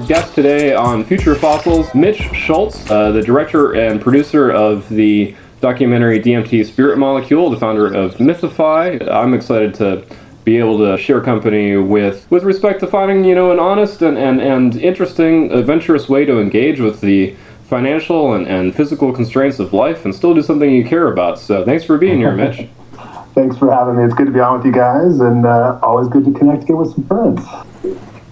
guest today on Future Fossils, Mitch Schultz, the director and producer of the documentary DMT Spirit Molecule, the founder of Mythify. I'm excited to be able to share company with respect to finding, an honest and interesting, adventurous way to engage with the financial and physical constraints of life and still do something you care about. So thanks for being here, Mitch. Thanks for having me. It's good to be on with you guys, and always good to connect again with some friends.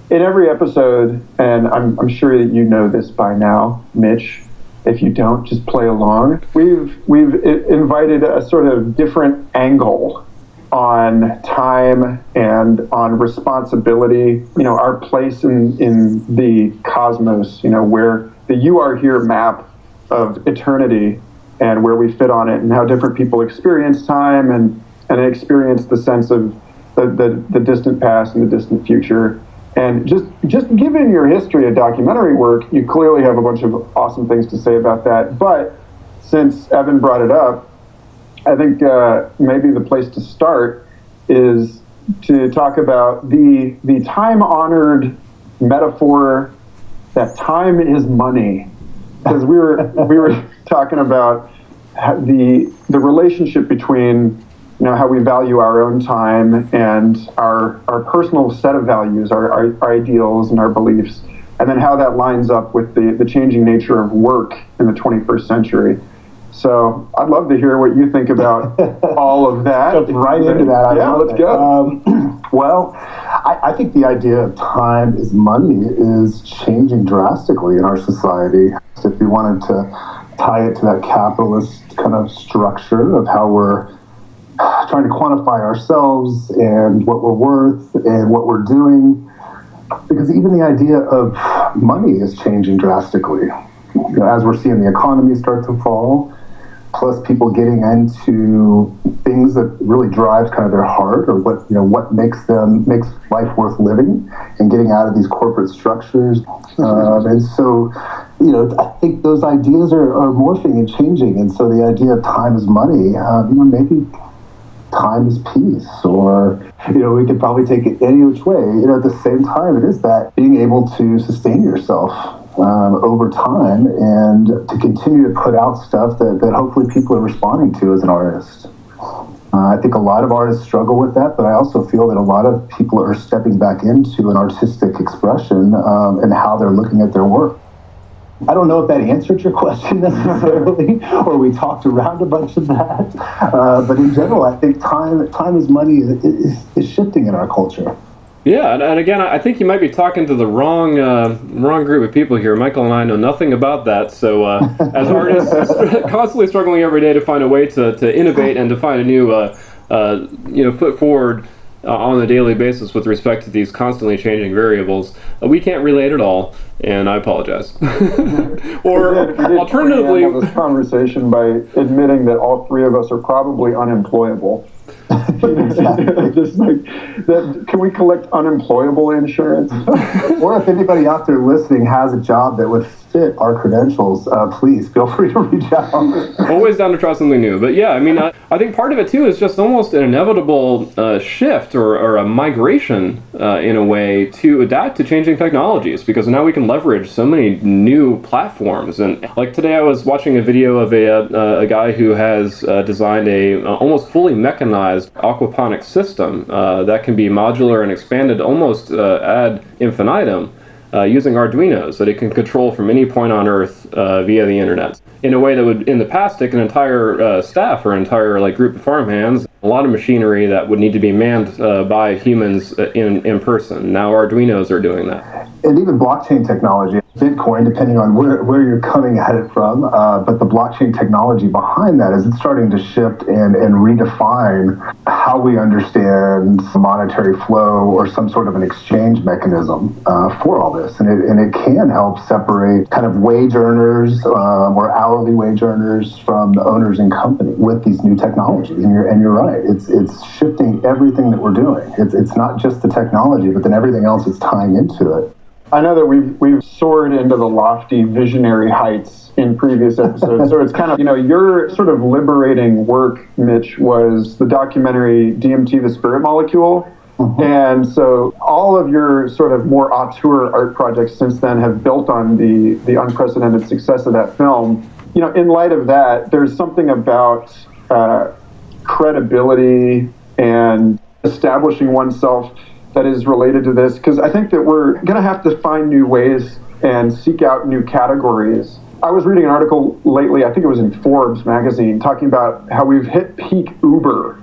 In every episode, and I'm sure that you know this by now, Mitch, if you don't, just play along. We've invited a sort of different angle on time and on responsibility, our place in the cosmos, where the You Are Here map of eternity and where we fit on it, and how different people experience time and experience the sense of the distant past and the distant future. And just given your history of documentary work, you clearly have a bunch of awesome things to say about that. But since Evan brought it up, I think maybe the place to start is to talk about the time-honored metaphor that time is money. Because we were talking about the relationship between how we value our own time and our personal set of values, our ideals and our beliefs, and then how that lines up with the changing nature of work in the 21st century. So I'd love to hear what you think about all of that. Jump right into that. Let's go. Well, I think the idea of time is money is changing drastically in our society. So if you wanted to tie it to that capitalist kind of structure of how we're trying to quantify ourselves and what we're worth and what we're doing, because even the idea of money is changing drastically. As we're seeing the economy start to fall, plus people getting into things that really drives kind of their heart, or what makes life worth living, and getting out of these corporate structures. And so, I think those ideas are morphing and changing. And so the idea of time is money, maybe time is peace, or we could probably take it any which way. At the same time, it is that being able to sustain yourself over time and to continue to put out stuff that hopefully people are responding to as an artist. I think a lot of artists struggle with that, but I also feel that a lot of people are stepping back into an artistic expression and how they're looking at their work. I don't know if that answered your question necessarily, or we talked around a bunch of that. But in general, I think time is money is shifting in our culture. Yeah, and again, I think you might be talking to the wrong group of people here. Michael and I know nothing about that. So as artists, constantly struggling every day to find a way to innovate and to find a new foot forward on a daily basis with respect to these constantly changing variables. We can't relate at all, and I apologize. Or alternatively, we this conversation by admitting that all three of us are probably unemployable. Just like that, can we collect unemployable insurance? Or if anybody out there listening has a job that would fit our credentials, please feel free to reach out. Always down to try something new. But yeah, I think part of it too is just almost an inevitable shift or a migration in a way to adapt to changing technologies, because now we can leverage so many new platforms. And like today I was watching a video of a guy who has designed a almost fully mechanized aquaponic system that can be modular and expanded almost ad infinitum using Arduinos that it can control from any point on Earth via the internet, in a way that would in the past take an entire staff or entire group of farmhands, a lot of machinery that would need to be manned by humans in person. Now Arduinos are doing that. And even blockchain technology, Bitcoin, depending on where you're coming at it from, but the blockchain technology behind that is it's starting to shift and redefine how we understand monetary flow or some sort of an exchange mechanism for all this. And it can help separate kind of wage earners or hourly wage earners from the owners and company with these new technologies. And you're right, it's shifting everything that we're doing. It's not just the technology, but then everything else is tying into it. I know that we've soared into the lofty visionary heights in previous episodes, so it's kind of, your sort of liberating work, Mitch, was the documentary DMT, the Spirit Molecule, And so all of your sort of more auteur art projects since then have built on the unprecedented success of that film. You know, in light of that, there's something about credibility and establishing oneself that is related to this, because I think that we're going to have to find new ways and seek out new categories. I was reading an article lately, I think it was in Forbes magazine, talking about how we've hit peak Uber.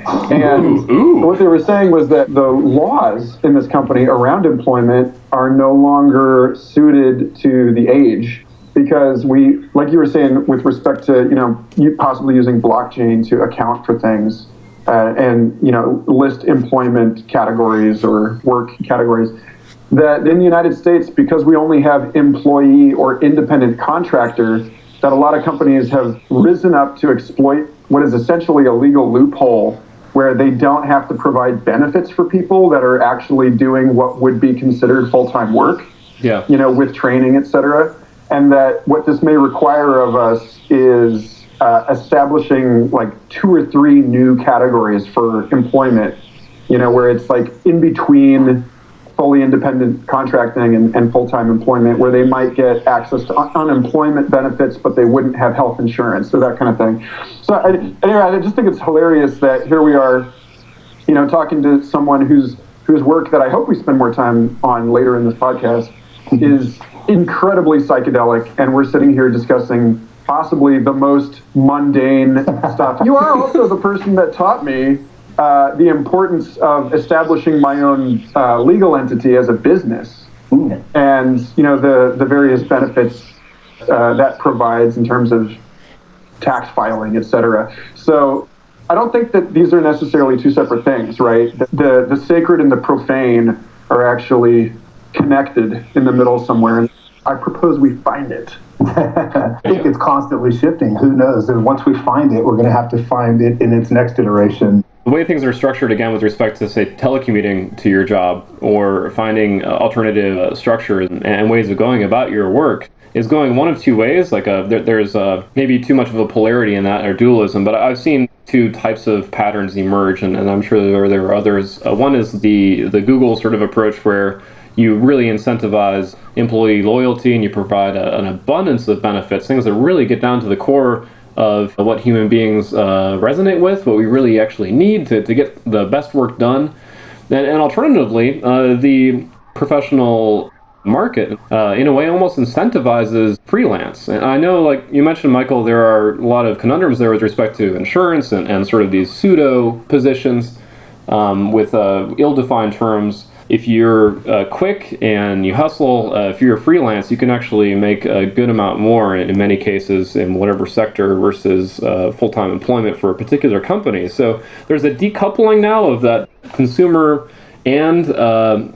And what they were saying was that the laws in this company around employment are no longer suited to the age, because we, like you were saying, with respect to, you know, you possibly using blockchain to account for things and, you know, list employment categories or work categories, that in the United States, because we only have employee or independent contractor, that a lot of companies have risen up to exploit what is essentially a legal loophole where they don't have to provide benefits for people that are actually doing what would be considered full-time work, you know, with training, et cetera. And that what this may require of us is establishing like 2 or 3 new categories for employment, you know, where it's like in between fully independent contracting and full-time employment, where they might get access to unemployment benefits, but they wouldn't have health insurance or that kind of thing. So anyway, I just think it's hilarious that here we are, you know, talking to someone whose work that I hope we spend more time on later in this podcast is incredibly psychedelic, and we're sitting here discussing possibly the most mundane stuff. You are also the person that taught me the importance of establishing my own legal entity as a business, and you know the various benefits that provides in terms of tax filing, etc. So I don't think that these are necessarily 2 separate things, right? The sacred and the profane are actually connected in the middle somewhere, and I propose we find it. I think it's constantly shifting. Who knows? And once we find it, we're going to have to find it in its next iteration. The way things are structured, again, with respect to, say, telecommuting to your job or finding alternative structures and ways of going about your work is going one of 2 ways. Like there's maybe too much of a polarity in that, or dualism, but I've seen 2 types of patterns emerge, and I'm sure there are others. One is the Google sort of approach, where you really incentivize employee loyalty and you provide an abundance of benefits, things that really get down to the core of what human beings resonate with, what we really actually need to get the best work done. And alternatively, the professional market, in a way, almost incentivizes freelance. And I know, like you mentioned, Michael, there are a lot of conundrums there with respect to insurance and sort of these pseudo positions with ill-defined terms. If you're quick and you hustle, if you're a freelance, you can actually make a good amount more in many cases in whatever sector versus full-time employment for a particular company. So there's a decoupling now of that consumer and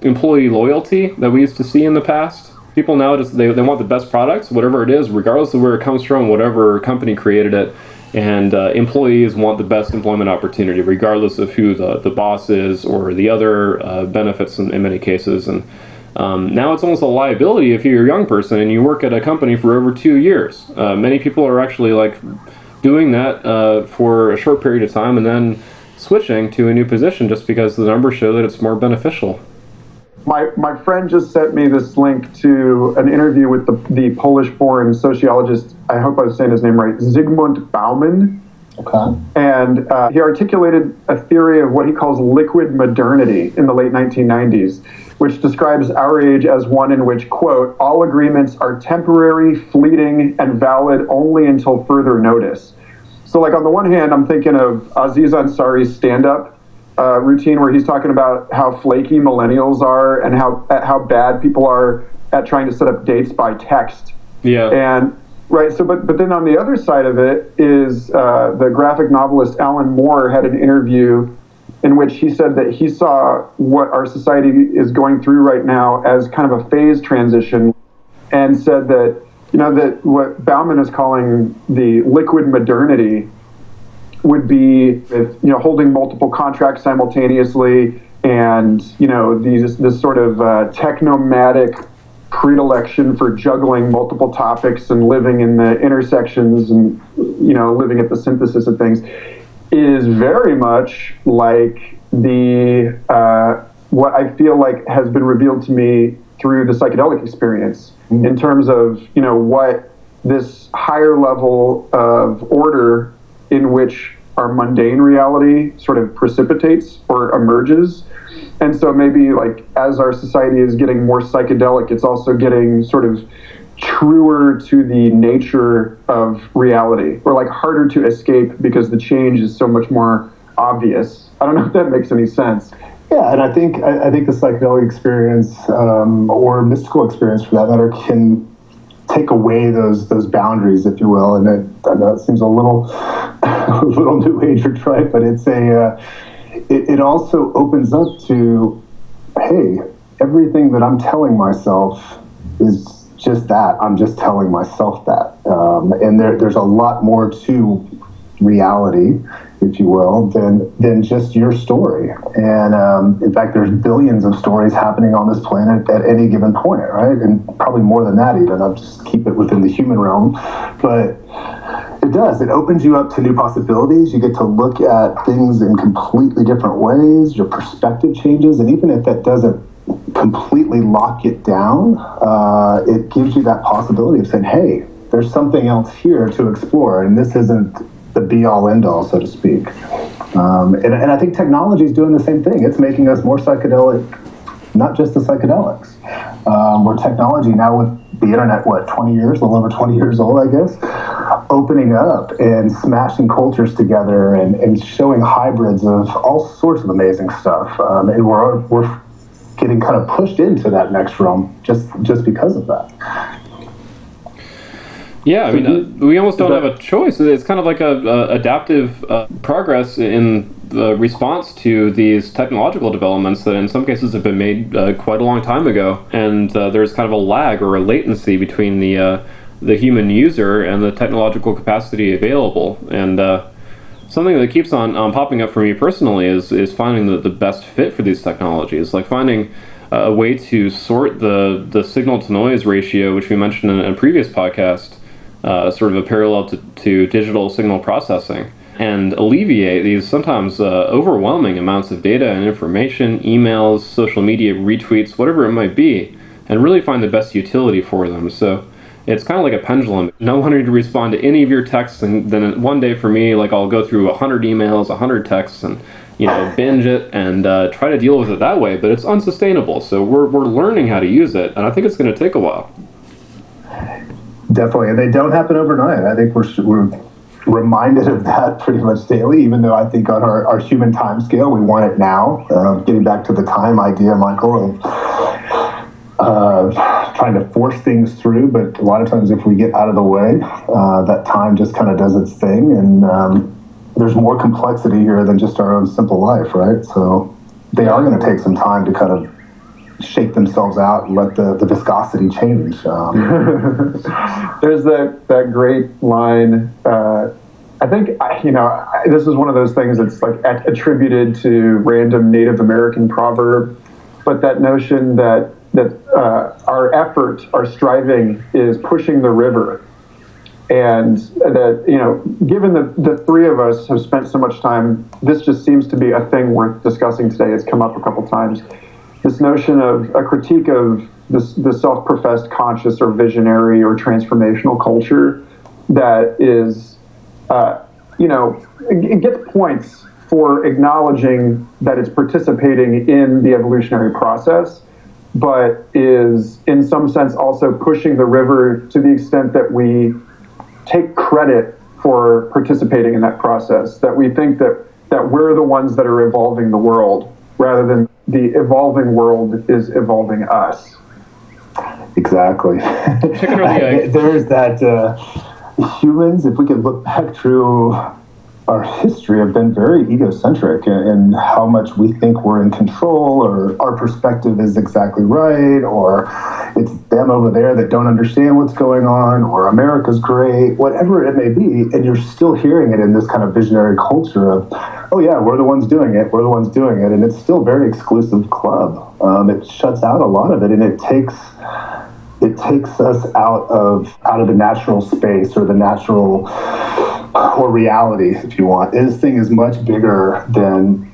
employee loyalty that we used to see in the past. People now just they want the best products, whatever it is, regardless of where it comes from, whatever company created it. And employees want the best employment opportunity, regardless of who the boss is or the other benefits in many cases. And now it's almost a liability if you're a young person and you work at a company for over 2 years. Many people are actually like doing that for a short period of time and then switching to a new position just because the numbers show that it's more beneficial. My friend just sent me this link to an interview with the Polish-born sociologist, I hope I was saying his name right, Zygmunt Bauman. Okay. And he articulated a theory of what he calls liquid modernity in the late 1990s, which describes our age as one in which, quote, all agreements are temporary, fleeting, and valid only until further notice. So, like, on the one hand, I'm thinking of Aziz Ansari's stand-up routine where he's talking about how flaky millennials are and how bad people are at trying to set up dates by text. Yeah. And right. So, but then on the other side of it is the graphic novelist Alan Moore had an interview in which he said that he saw what our society is going through right now as kind of a phase transition, and said that, you know, that what Bauman is calling the liquid modernity would be, you know, holding multiple contracts simultaneously, and, you know, this sort of technomatic predilection for juggling multiple topics and living in the intersections and, you know, living at the synthesis of things. is very much like the what I feel like has been revealed to me through the psychedelic experience, in terms of, you know, what this higher level of order in which our mundane reality sort of precipitates or emerges. And so maybe, like, as our society is getting more psychedelic, it's also getting sort of truer to the nature of reality, or like harder to escape because the change is so much more obvious. I don't know if that makes any sense. Yeah, and I think the psychedelic experience, or mystical experience for that matter, can take away those boundaries, if you will. And I know it seems a little new age or trite, but it's it also opens up to, hey, everything that I'm telling myself is just that. I'm just telling myself that, and there's a lot more to reality, if you will, than just your story. And in fact, there's billions of stories happening on this planet at any given point, right? And probably more than that even. I'll just keep it within the human realm. But it does. It opens you up to new possibilities. You get to look at things in completely different ways. Your perspective changes. And even if that doesn't completely lock it down, it gives you that possibility of saying, hey, there's something else here to explore. And this isn't the be-all, end-all, so to speak. And I think technology is doing the same thing. It's making us more psychedelic, not just the psychedelics. Where technology now, with the internet, 20 years, a little over 20 years old, I guess, opening up and smashing cultures together and showing hybrids of all sorts of amazing stuff. And we're getting kind of pushed into that next realm just because of that. Yeah, I mean, we almost don't have a choice. It's kind of like a adaptive progress in the response to these technological developments that in some cases have been made quite a long time ago. And there's kind of a lag or a latency between the human user and the technological capacity available. And something that keeps on popping up for me personally is finding the best fit for these technologies, like finding a way to sort the signal-to-noise ratio, which we mentioned in a previous podcast, sort of a parallel to digital signal processing, and alleviate these sometimes overwhelming amounts of data and information, emails, social media retweets, whatever it might be, and really find the best utility for them. So it's kind of like a pendulum. No wanting to respond to any of your texts, and then one day for me, like, I'll go through 100 emails, 100 texts, and binge it and try to deal with it that way, but it's unsustainable. So we're learning how to use it, and I think it's going to take a while. Definitely, and they don't happen overnight. I think we're reminded of that pretty much daily, even though I think on our human time scale, we want it now. Getting back to the time idea, Michael, of trying to force things through, but a lot of times if we get out of the way, that time just kind of does its thing, and there's more complexity here than just our own simple life, right? So they are going to take some time to kind of shake themselves out and let the viscosity change. There's that great line. I think this is one of those things that's like attributed to random Native American proverb, but that notion that our effort, our striving, is pushing the river, and that given the three of us have spent so much time, this just seems to be a thing worth discussing today. It's come up a couple times. This notion of a critique of the self-professed conscious or visionary or transformational culture that is, it gets points for acknowledging that it's participating in the evolutionary process, but is in some sense also pushing the river to the extent that we take credit for participating in that process, that we think that we're the ones that are evolving the world rather than the evolving world is evolving us. Exactly. There's that humans, if we could look back through our history, have been very egocentric in how much we think we're in control, or our perspective is exactly right, or it's them over there that don't understand what's going on, or America's great, whatever it may be. And you're still hearing it in this kind of visionary culture of, oh yeah, we're the ones doing it, and it's still a very exclusive club. It shuts out a lot of it, and it takes us out of the natural space or the natural or reality, if you want. This thing is much bigger than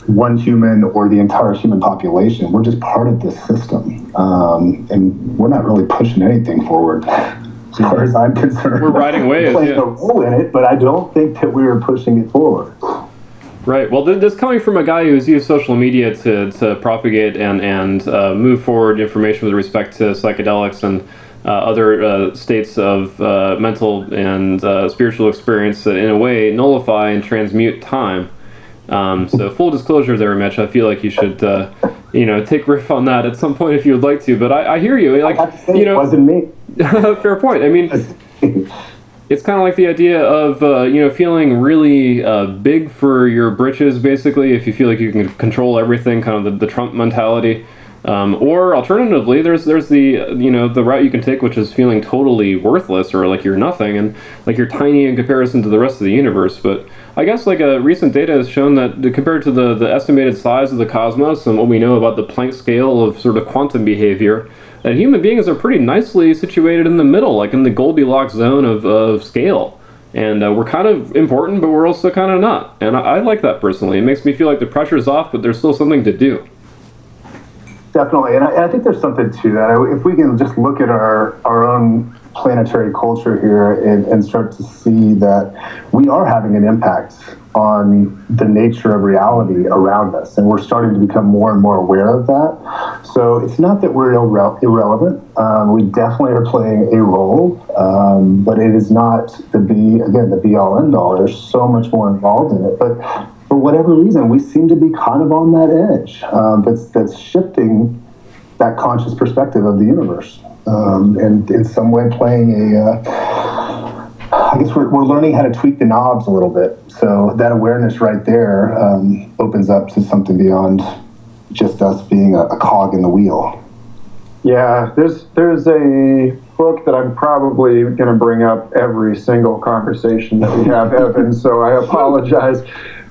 one human or the entire human population. We're just part of this system, and we're not really pushing anything forward, as far as I'm concerned. We're riding waves, playing a role in it, but I don't think that we are pushing it forward. Right. Well, this coming from a guy who's used social media to propagate and move forward information with respect to psychedelics and other states of mental and spiritual experience that, in a way, nullify and transmute time. So full disclosure there, Mitch, I feel like you should, take riff on that at some point if you would like to. But I hear you. Like, it wasn't me. Fair point. I mean, it's kind of like the idea of, feeling really big for your britches, basically, if you feel like you can control everything, kind of the Trump mentality. Or alternatively, there's the route you can take, which is feeling totally worthless or like you're nothing and like you're tiny in comparison to the rest of the universe. But I guess like recent data has shown that compared to the estimated size of the cosmos and what we know about the Planck scale of sort of quantum behavior, that human beings are pretty nicely situated in the middle, like in the Goldilocks zone of scale. And we're kind of important, but we're also kind of not. And I like that personally. It makes me feel like the pressure's off, but there's still something to do. Definitely, and I think there's something to that. If we can just look at our own planetary culture here and start to see that we are having an impact on the nature of reality around us, and we're starting to become more and more aware of that. So it's not that we're irrelevant. We definitely are playing a role, but it is not the be-all, end-all. There's so much more involved in it, but for whatever reason, we seem to be kind of on that edge that's shifting that conscious perspective of the universe, and in some way playing I guess we're learning how to tweak the knobs a little bit. So that awareness right there opens up to something beyond just us being a cog in the wheel. Yeah, there's a book that I'm probably going to bring up every single conversation that we have, Evan, so I apologize.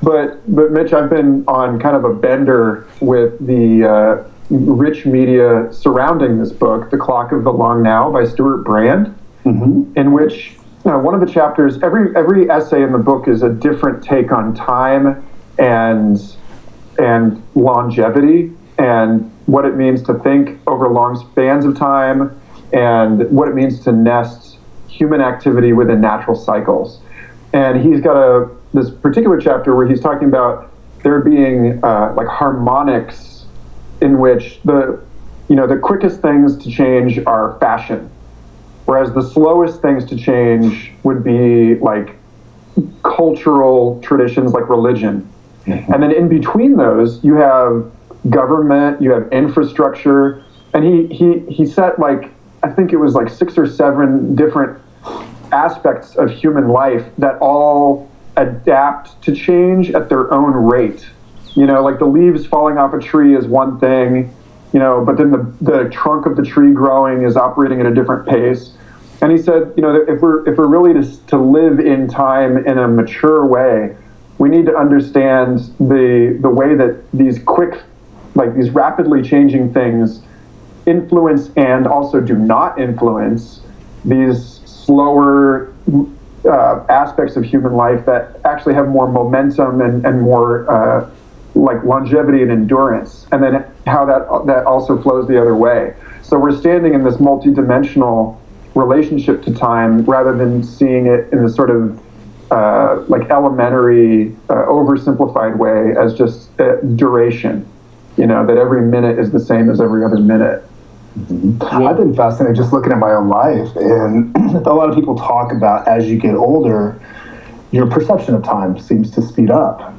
But Mitch, I've been on kind of a bender with the rich media surrounding this book, The Clock of the Long Now by Stuart Brand, in which one of the chapters, every essay in the book is a different take on time and longevity and what it means to think over long spans of time and what it means to nest human activity within natural cycles. And he's got this particular chapter where he's talking about there being like harmonics in which the quickest things to change are fashion, whereas the slowest things to change would be like cultural traditions like religion. And then in between those, you have government, you have infrastructure, and he set like, I think it was like 6 or 7 different aspects of human life that all adapt to change at their own rate. Like the leaves falling off a tree is one thing, but then the trunk of the tree growing is operating at a different pace. And he said, that if we're really to live in time in a mature way, we need to understand the way that these these rapidly changing things influence and also do not influence these slower aspects of human life that actually have more momentum and more like longevity and endurance, and then how that also flows the other way. So we're standing in this multi-dimensional relationship to time rather than seeing it in this sort of like elementary, oversimplified way as just duration, that every minute is the same as every other minute. I've been fascinated just looking at my own life, and a lot of people talk about as you get older, your perception of time seems to speed up.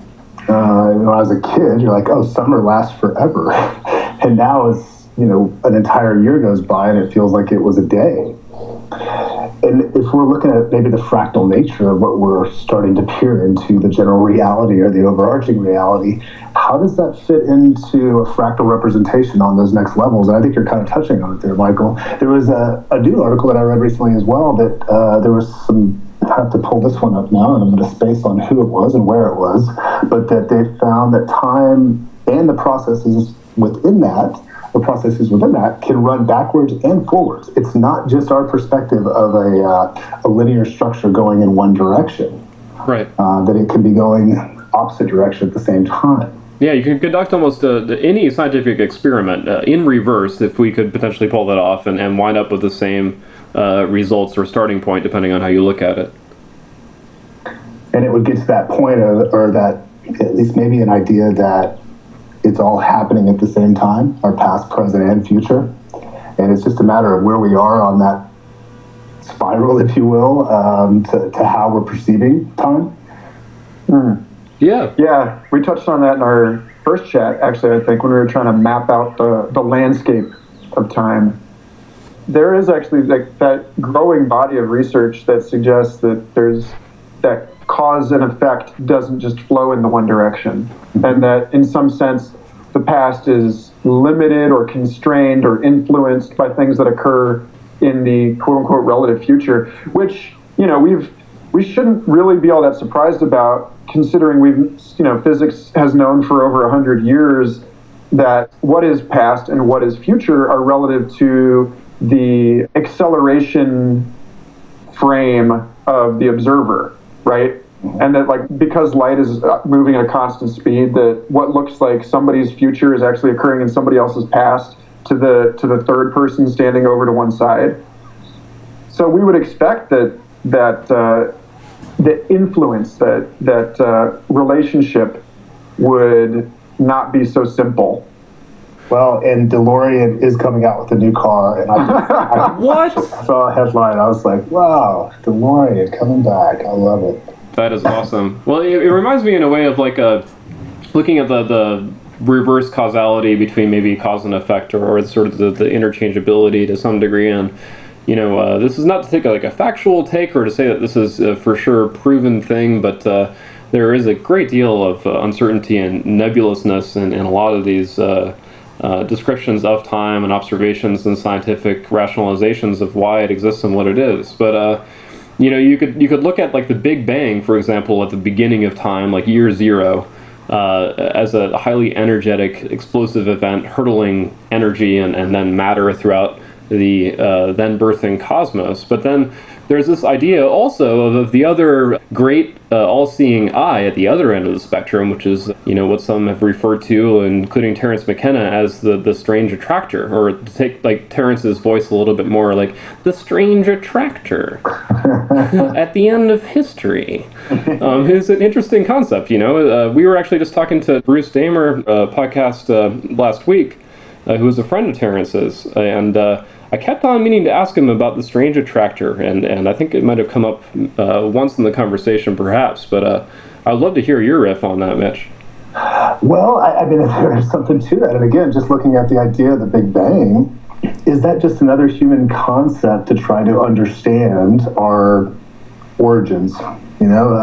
When I was a kid, you're like, oh, summer lasts forever. And now as, an entire year goes by and it feels like it was a day. And if we're looking at maybe the fractal nature of what we're starting to peer into, the general reality or the overarching reality, how does that fit into a fractal representation on those next levels? And I think you're kind of touching on it there, Michael. There was a new article that I read recently as well that there was some, I have to pull this one up now, and I'm going to space on who it was and where it was, but that they found that time and the processes within that the processes within that can run backwards and forwards. It's not just our perspective of a linear structure going in one direction. Right. That it can be going opposite direction at the same time. Yeah, you can conduct almost any scientific experiment in reverse if we could potentially pull that off and wind up with the same results or starting point, depending on how you look at it. And it would get to that point or that at least maybe an idea that it's all happening at the same time, our past, present, and future. And it's just a matter of where we are on that spiral, if you will, to how we're perceiving time. Yeah, we touched on that in our first chat, actually, I think, when we were trying to map out the landscape of time. There is actually like that growing body of research that suggests that there's that cause and effect doesn't just flow in the one direction, and that in some sense the past is limited or constrained or influenced by things that occur in the quote-unquote relative future, which, you know, we shouldn't really be all that surprised about, considering physics has known for over 100 years that what is past and what is future are relative to the acceleration frame of the observer, right? And that, like, because light is moving at a constant speed, that what looks like somebody's future is actually occurring in somebody else's past to the third person standing over to one side. So we would expect that the influence, that relationship would not be so simple. Well, and DeLorean is coming out with a new car, and I What? saw a headline. I was like, wow, DeLorean coming back. I love it. That is awesome. Well, it reminds me in a way of like looking at the reverse causality between maybe cause and effect, or sort of the interchangeability to some degree. And, you know, this is not to take a factual take or to say that this is for sure a proven thing, but there is a great deal of uncertainty and nebulousness in a lot of these descriptions of time and observations and scientific rationalizations of why it exists and what it is. But you know, you could look at like the Big Bang, for example, at the beginning of time, like year zero, as a highly energetic, explosive event, hurtling energy and then matter throughout the then birthing cosmos. But then there's this idea also of the other great all-seeing eye at the other end of the spectrum, which is, you know, what some have referred to, including Terence McKenna, as the strange attractor, or to take like Terence's voice a little bit more, like the strange attractor at the end of history. Is an interesting concept. You know, we were actually just talking to Bruce Damer podcast last week, who was a friend of Terence's, and I kept on meaning to ask him about the strange attractor, and I think it might have come up once in the conversation, perhaps, but I'd love to hear your riff on that, Mitch. Well, I mean, there's something to that. And again, just looking at the idea of the Big Bang, is that just another human concept to try to understand our origins, you know,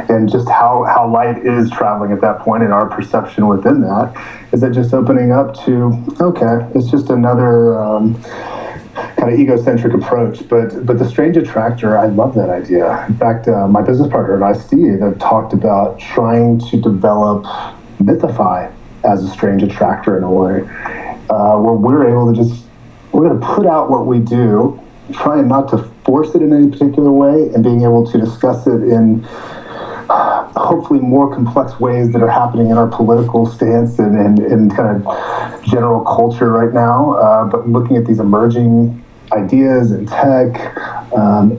and just how light is traveling at that point and our perception within that? Is it just opening up to, okay, it's just another kind of egocentric approach? But the strange attractor, I love that idea. In fact, my business partner and I, Steve, have talked about trying to develop Mythify as a strange attractor in a way, where we're able to we're going to put out what we do, trying not to force it in any particular way, and being able to discuss it in hopefully more complex ways that are happening in our political stance and kind of general culture right now, but looking at these emerging ideas and tech,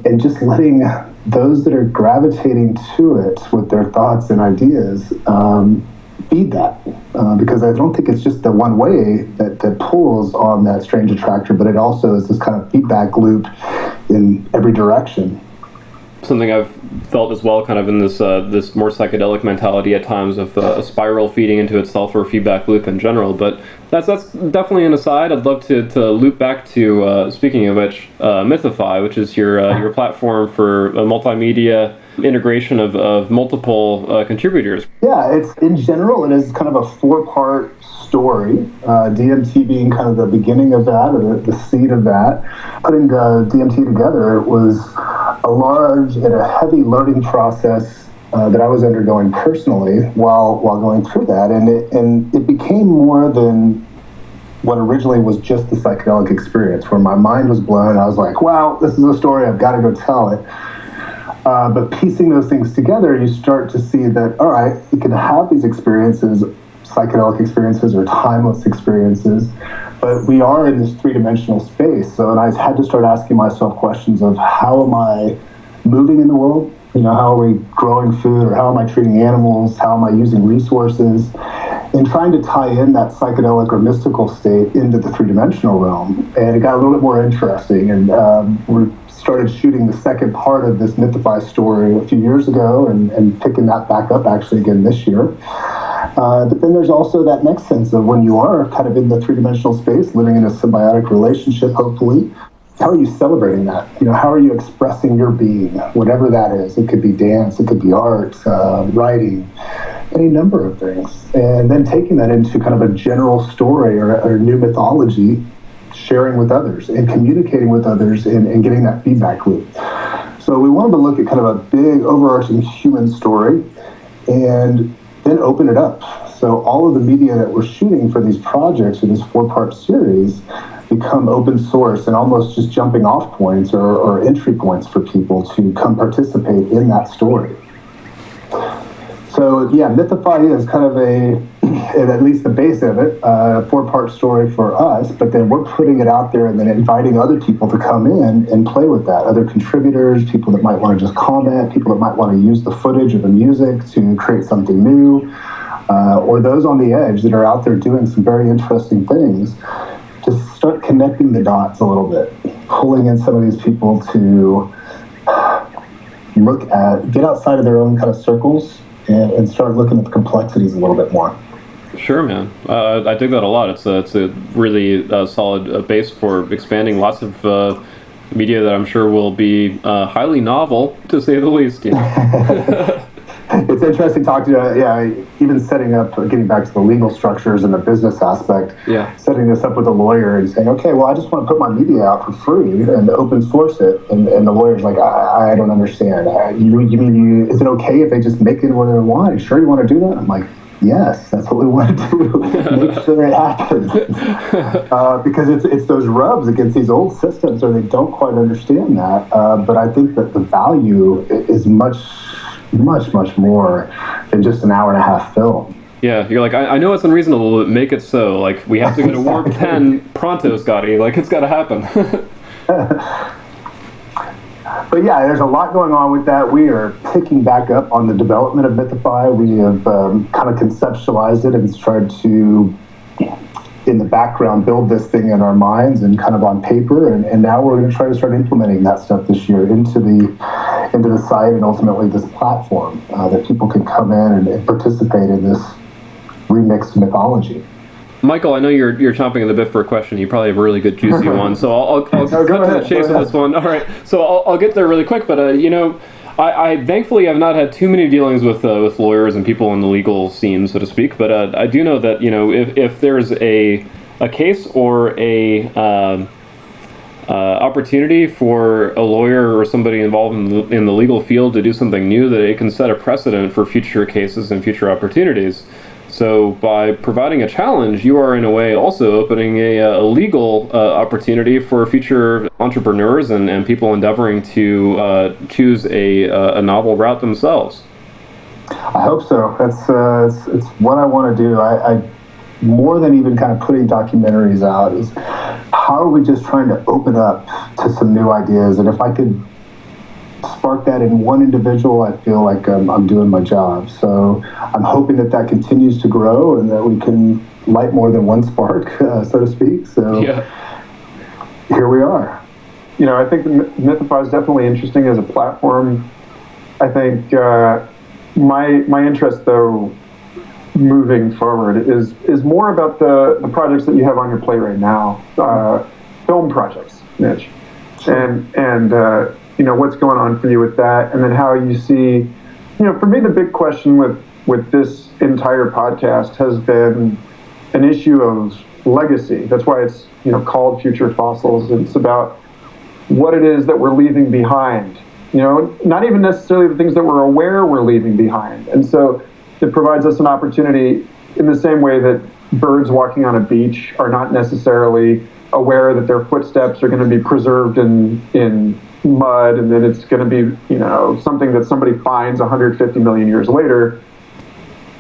and just letting those that are gravitating to it with their thoughts and ideas feed that, because I don't think it's just the one way that pulls on that strange attractor, but it also is this kind of feedback loop in every direction. Something I've felt as well, kind of in this this more psychedelic mentality at times of a spiral feeding into itself, or a feedback loop in general. But that's definitely an aside. I'd love to loop back to, speaking of which, Mythify, which is your platform for multimedia integration of multiple contributors. Yeah, it's in general, it is kind of a 4-part story. DMT being kind of the beginning of that, or the seed of that. Putting DMT together was a large and a heavy learning process that I was undergoing personally while going through that, and it became more than what originally was just the psychedelic experience, where my mind was blown. I was like, wow, this is a story, I've got to go tell it. But piecing those things together, you start to see that, all right, you can have these experiences, psychedelic experiences or timeless experiences, but we are in this three-dimensional space. So, and I had to start asking myself questions of how am I moving in the world? You know, how are we growing food, or how am I treating animals? How am I using resources? And trying to tie in that psychedelic or mystical state into the three-dimensional realm. And it got a little bit more interesting. And we started shooting the second part of this Mythify story a few years ago, and picking that back up actually again this year. But then there's also that next sense of when you are kind of in the three-dimensional space, living in a symbiotic relationship, hopefully, how are you celebrating that? You know, how are you expressing your being, whatever that is? It could be dance, it could be art, writing, any number of things. And then taking that into kind of a general story or new mythology, sharing with others and communicating with others and getting that feedback loop. So we wanted to look at kind of a big overarching human story and then open it up. So all of the media that we're shooting for these projects or this 4-part series become open source and almost just jumping off points or entry points for people to come participate in that story. So yeah, Mythify is kind of at least the base of it, a 4-part story for us, but then we're putting it out there and then inviting other people to come in and play with that. Other contributors, people that might want to just comment, people that might want to use the footage or the music to create something new, or those on the edge that are out there doing some very interesting things. Just start connecting the dots a little bit, pulling in some of these people to get outside of their own kind of circles and start looking at the complexities a little bit more. Sure, man. I dig that a lot. It's a really solid base for expanding lots of media that I'm sure will be highly novel, to say the least. You know? It's interesting talking to, even setting up, getting back to the legal structures and the business aspect, setting this up with a lawyer and saying, okay, well, I just want to put my media out for free and open source it. And the lawyer's like, I don't understand. Is it okay if they just make it what they want? Are you sure you want to do that? I'm like, yes, that's what we want to do. Make sure it happens. Because it's those rubs against these old systems where they don't quite understand that. But I think that the value is much more than just an hour and a half film. Yeah, you're like, I know it's unreasonable, but make it so. Like, we have to go to Warp 10 pronto, Scotty. Like, it's got to happen. But yeah, there's a lot going on with that. We are picking back up on the development of Mythify. We have kind of conceptualized it and tried to, in the background, build this thing in our minds and kind of on paper. And now we're going to try to start implementing that stuff this year into the site and ultimately this platform that people can come in and participate in this remixed mythology. Michael, I know you're chomping at the bit for a question. You probably have a really good juicy one, so I'll cut to the chase on this one. All right, so I'll get there really quick, but I thankfully have not had too many dealings with lawyers and people in the legal scene, so to speak. But I do know that if there's a case or a opportunity for a lawyer or somebody involved in the legal field to do something new, that it can set a precedent for future cases and future opportunities. So by providing a challenge, you are in a way also opening a legal opportunity for future entrepreneurs and people endeavoring to choose a novel route themselves. I hope so. That's it's what I want to do. I more than even kind of putting documentaries out is how are we just trying to open up to some new ideas? And if I could spark that in one individual, I feel like I'm doing my job. So I'm hoping that continues to grow and that we can light more than one spark, so to speak. So here we are. I think Mythify is definitely interesting as a platform. I think my interest, though, moving forward is more about the projects that you have on your plate right now, film projects, Mitch, and what's going on for you with that, and then how you see, for me the big question with this entire podcast has been an issue of legacy. That's why it's called Future Fossils. It's about what it is that we're leaving behind. Not even necessarily the things that we're aware we're leaving behind, and so it provides us an opportunity in the same way that birds walking on a beach are not necessarily aware that their footsteps are going to be preserved in mud, and then it's going to be, you know, something that somebody finds 150 million years later.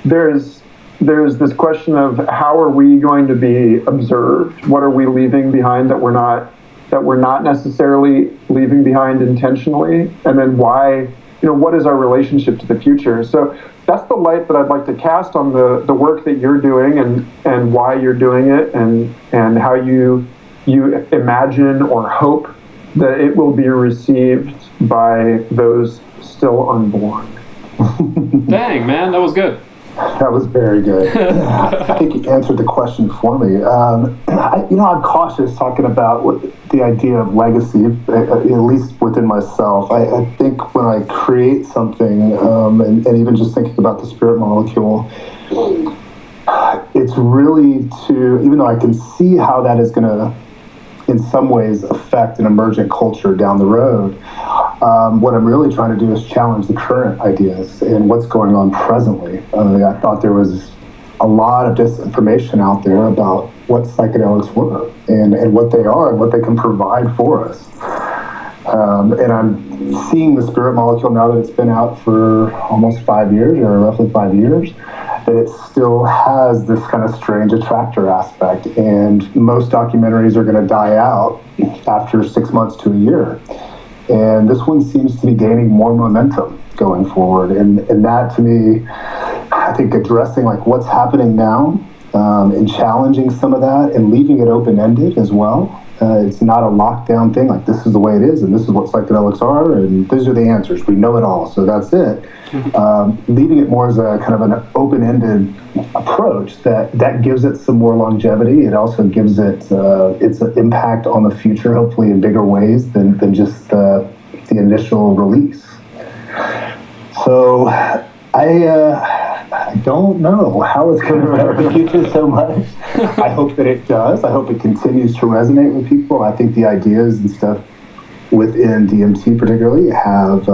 There's this question of how are we going to be observed? What are we leaving behind that we're not necessarily leaving behind intentionally? And then why, you know, what is our relationship to the future? So that's the light that I'd like to cast on the work that you're doing and why you're doing it, and how you imagine or hope that it will be received by those still unborn. Dang, man, that was good. That was very good. I think you answered the question for me. I'm cautious talking about the idea of legacy, at least within myself. I think when I create something, and even just thinking about the spirit molecule, it's really to, even though I can see how that is going to, in some ways, affect an emergent culture down the road, what I'm really trying to do is challenge the current ideas and what's going on presently. I thought there was a lot of disinformation out there about what psychedelics were and what they are and what they can provide for us. And I'm seeing the spirit molecule now that it's been out for almost 5 years, or roughly 5 years, that it still has this kind of strange attractor aspect. And most documentaries are going to die out after 6 months to a year. And this one seems to be gaining more momentum going forward. And that, to me, I think addressing like what's happening now, and challenging some of that and leaving it open-ended as well. It's not a lockdown thing, like this is the way it is and this is what psychedelics are and these are the answers. We know it all, so that's it. Leaving it more as a kind of an open-ended approach that gives it some more longevity. It also gives it its impact on the future, hopefully in bigger ways than just the initial release. So I don't know how it's going to affect the future so much. I hope that it does. I hope it continues to resonate with people. I think the ideas and stuff within DMT particularly have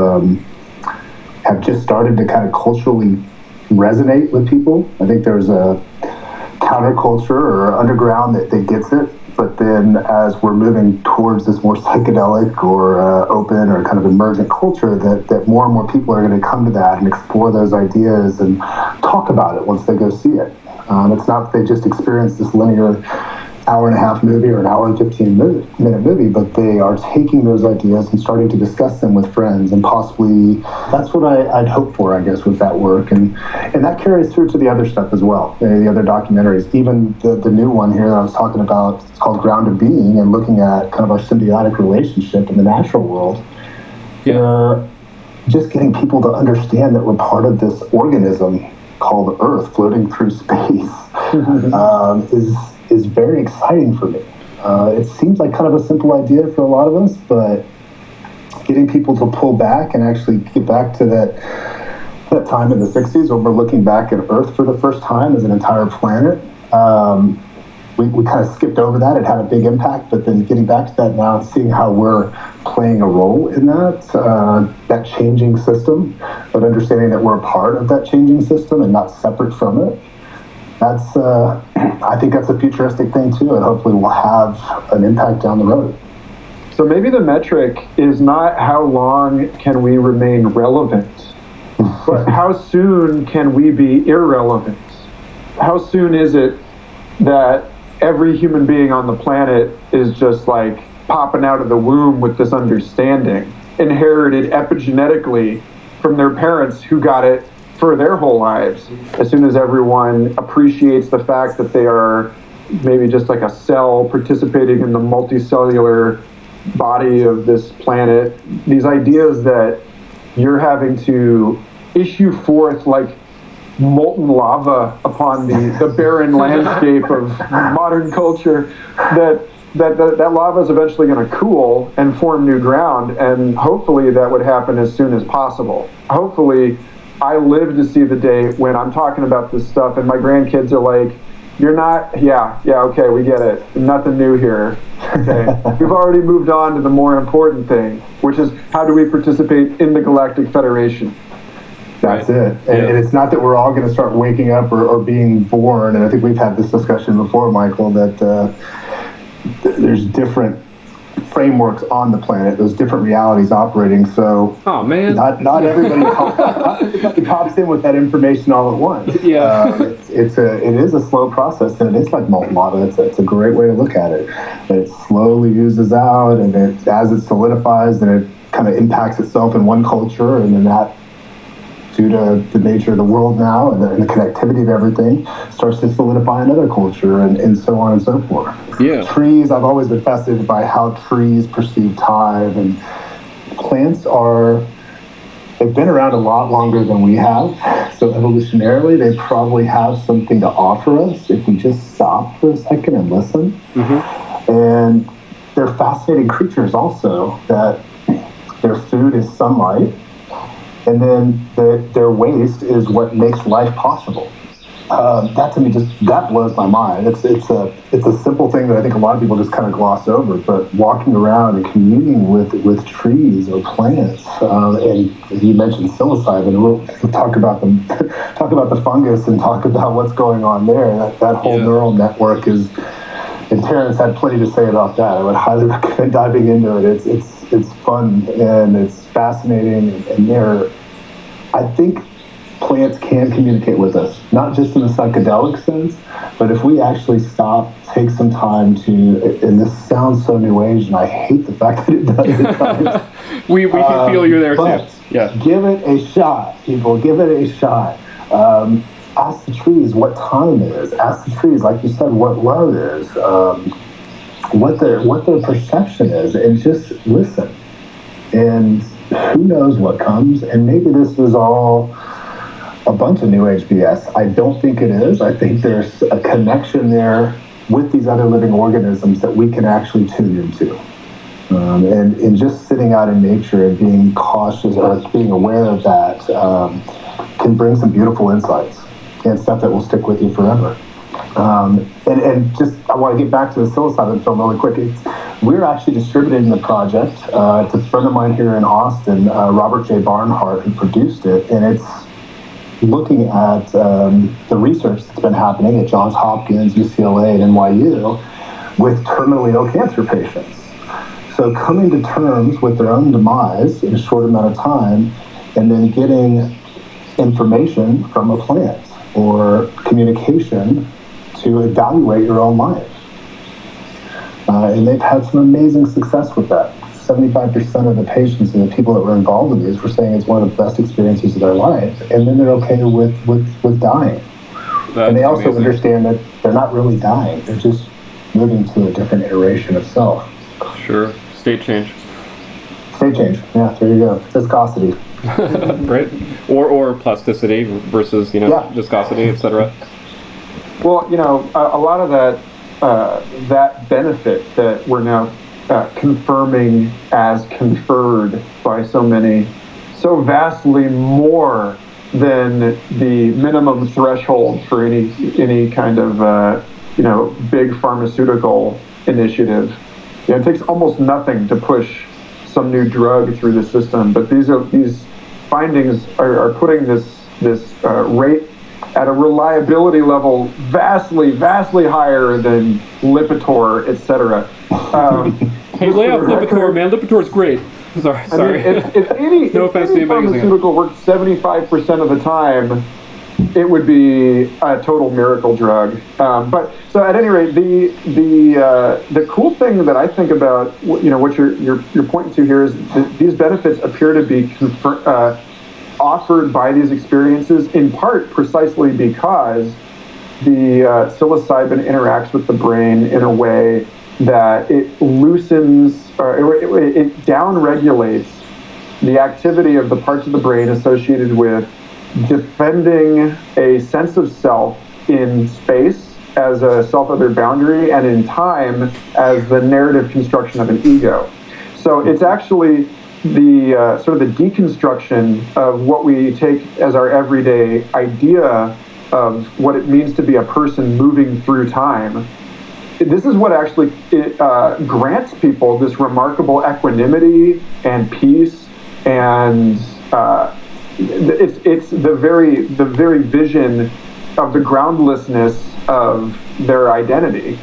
just started to kind of culturally resonate with people. I think there's a counterculture or underground that gets it. But then as we're moving towards this more psychedelic or open or kind of emergent culture, that more and more people are going to come to that and explore those ideas and talk about it once they go see it. It's not that they just experience this linear hour-and-a-half movie or an hour and 15-minute movie, but they are taking those ideas and starting to discuss them with friends, and possibly that's what I'd hope for, I guess, with that work. And that carries through to the other stuff as well, the other documentaries. Even the new one here that I was talking about, it's called Grounded Being, and looking at kind of our symbiotic relationship in the natural world. Yeah. Just getting people to understand that we're part of this organism called Earth floating through space is very exciting for me. It seems like kind of a simple idea for a lot of us, but getting people to pull back and actually get back to that time in the 60s when we're looking back at Earth for the first time as an entire planet. We kind of skipped over that. It had a big impact, but then getting back to that now and seeing how we're playing a role in that changing system, but understanding that we're a part of that changing system and not separate from it. That's, I think that's a futuristic thing too, and hopefully will have an impact down the road. So maybe the metric is not how long can we remain relevant, but how soon can we be irrelevant? How soon is it that every human being on the planet is just like popping out of the womb with this understanding, inherited epigenetically from their parents who got it for their whole lives? As soon as everyone appreciates the fact that they are maybe just like a cell participating in the multicellular body of this planet, these ideas that you're having to issue forth like molten lava upon the barren landscape of modern culture, that lava is eventually going to cool and form new ground, and hopefully that would happen as soon as possible. Hopefully I live to see the day when I'm talking about this stuff and my grandkids are like, you're not, yeah, okay, we get it. Nothing new here. Okay. We've already moved on to the more important thing, which is how do we participate in the Galactic Federation? That's it. And it's not that we're all going to start waking up or being born. And I think we've had this discussion before, Michael, that there's different frameworks on the planet. There's different realities operating. So not everybody pops in with that information all at once. Yeah. It is a slow process, and it is like molten lava. It's a great way to look at it. It slowly oozes out, and as it solidifies, and it kind of impacts itself in one culture, and then that, due to the nature of the world now and the connectivity of everything, starts to solidify another culture, and so on and so forth. Yeah. Trees, I've always been fascinated by how trees perceive time, and plants they've been around a lot longer than we have, so evolutionarily they probably have something to offer us if we just stop for a second and listen. Mm-hmm. And they're fascinating creatures also, that their food is sunlight, and then their waste is what makes life possible. That to me that blows my mind. It's a simple thing that I think a lot of people just kind of gloss over. But walking around and communing with trees or plants, and you mentioned psilocybin. We'll talk about the fungus and talk about what's going on there. That whole neural network is. And Terrence had plenty to say about that. I would highly recommend diving into it. It's fun and it's fascinating, and I think plants can communicate with us, not just in the psychedelic sense, but if we actually stop, take some time to, and this sounds so new age, and I hate the fact that it does at times. we can feel you there too. Yeah. Give it a shot, people. Give it a shot. Ask the trees what time it is. Ask the trees, like you said, what love is, what their perception is, and just listen. And who knows what comes? And maybe this is all a bunch of new age BS. I don't think it is. I think there's a connection there with these other living organisms that we can actually tune into. And just sitting out in nature and being cautious or being aware of that can bring some beautiful insights and stuff that will stick with you forever. And just, I want to get back to the psilocybin film really quick. We're actually distributing the project. It's a friend of mine here in Austin, Robert J. Barnhart, who produced it, and it's looking at the research that's been happening at Johns Hopkins, UCLA, and NYU with terminally ill cancer patients. So coming to terms with their own demise in a short amount of time, and then getting information from a plant or communication to evaluate your own life. And they've had some amazing success with that. 75% of the patients and the people that were involved in these were saying it's one of the best experiences of their life, and then they're okay with dying. And they also understand that they're not really dying, they're just moving to a different iteration of self. Sure. State change. State change, yeah, there you go. Viscosity. Right? Or plasticity versus, viscosity, etc. Well, a lot of that benefit that we're now confirming as conferred by so many, so vastly more than the minimum threshold for any kind of big pharmaceutical initiative. It takes almost nothing to push some new drug through the system, but these findings are putting this rate at a reliability level vastly higher than Lipitor, etc. Hey, lay off Lipitor, man. Lipitor's great. Sorry. If any pharmaceutical worked 75% of the time, it would be a total miracle drug. But so at any rate, the cool thing that I think about, what you're pointing to here is that these benefits appear to be offered by these experiences in part precisely because the psilocybin interacts with the brain in a way that it loosens or it downregulates the activity of the parts of the brain associated with defending a sense of self in space as a self-other boundary and in time as the narrative construction of an ego. So it's actually the sort of the deconstruction of what we take as our everyday idea of what it means to be a person moving through time. This is what actually grants people this remarkable equanimity and peace and it's the very vision of the groundlessness of their identity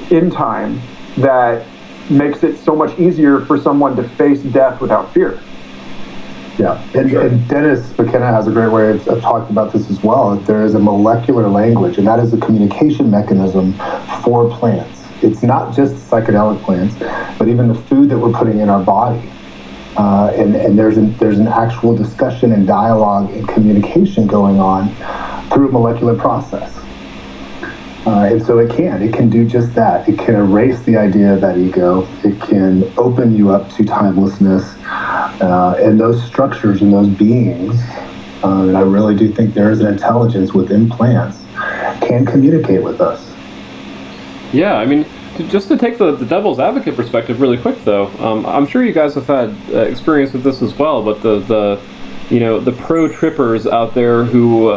in time that makes it so much easier for someone to face death without fear. Yeah, and Dennis McKenna has a great way of talking about this as well. That there is a molecular language, and that is a communication mechanism for plants. It's not just psychedelic plants, but even the food that we're putting in our body. And there's an actual discussion and dialogue and communication going on through a molecular process. And so it can do just that. It can erase the idea of that ego. It can open you up to timelessness, and those structures and those beings. And I really do think there is an intelligence within plants can communicate with us. Yeah, I mean, just to take the devil's advocate perspective really quick, though, I'm sure you guys have had experience with this as well, but the pro-trippers out there who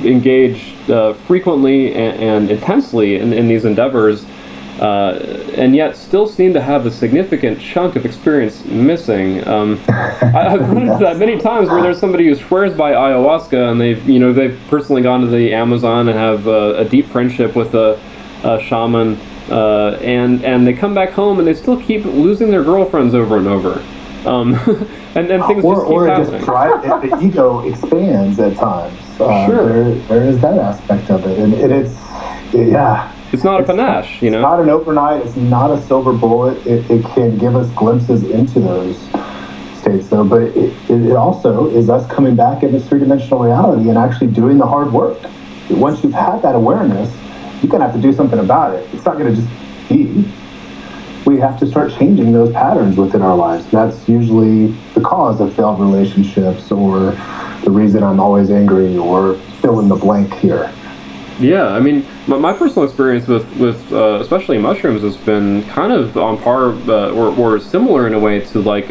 engage frequently and intensely in these endeavors, and yet still seem to have a significant chunk of experience missing. I've run into that many times where there's somebody who swears by ayahuasca, and they've personally gone to the Amazon and have a deep friendship with a shaman, and they come back home and they still keep losing their girlfriends over and over. And then things just keep happening. The ego expands at times. Sure. There is that aspect of it, and it's not a panache, It's not an overnight. It's not a silver bullet. It can give us glimpses into those states, though. But it also is us coming back into three-dimensional reality and actually doing the hard work. Once you've had that awareness, you're gonna have to do something about it. It's not gonna just be. We have to start changing those patterns within our lives. That's usually the cause of failed relationships, or the reason I'm always angry, or fill in the blank here. Yeah, I mean, my personal experience with especially mushrooms has been kind of on par or similar in a way to like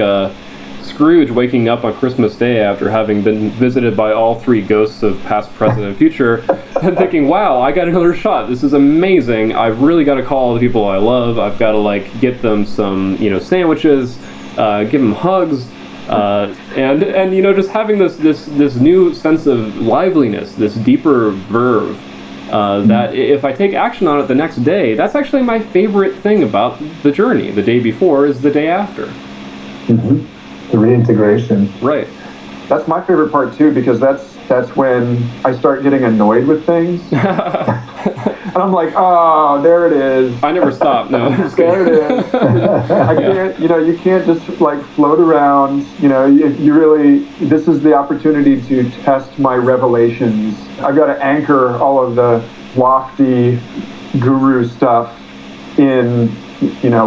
Scrooge waking up on Christmas Day after having been visited by all three ghosts of past, present, and future, and thinking, wow, I got another shot. This is amazing. I've really got to call all the people I love. I've got to get them some sandwiches, give them hugs, and just having this new sense of liveliness, this deeper verve. That if I take action on it the next day, that's actually my favorite thing about the journey. The day before is the day after. Mm-hmm. The reintegration. Right. That's my favorite part too, because that's when I start getting annoyed with things. And I'm like, oh, there it is. I never stop. No, I'm just there it is. I can't, you can't just float around. This is the opportunity to test my revelations. I've got to anchor all of the lofty guru stuff in,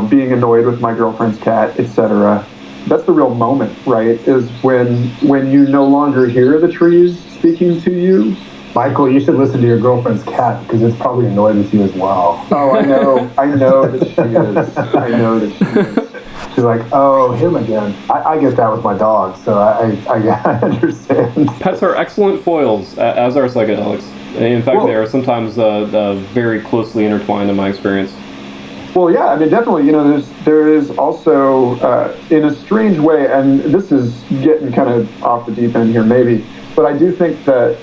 being annoyed with my girlfriend's cat, etc. That's the real moment, right? Is when you no longer hear the trees speaking to you. Michael, you should listen to your girlfriend's cat, because it's probably annoyed with you as well. Oh, I know that she is. I know that she is. She's like, oh, him again. I get that with my dog, so I understand. Pets are excellent foils, as are psychedelics. In fact, they are sometimes very closely intertwined in my experience. Well, yeah, I mean, definitely, there is also, in a strange way, and this is getting kind of off the deep end here, maybe, but I do think that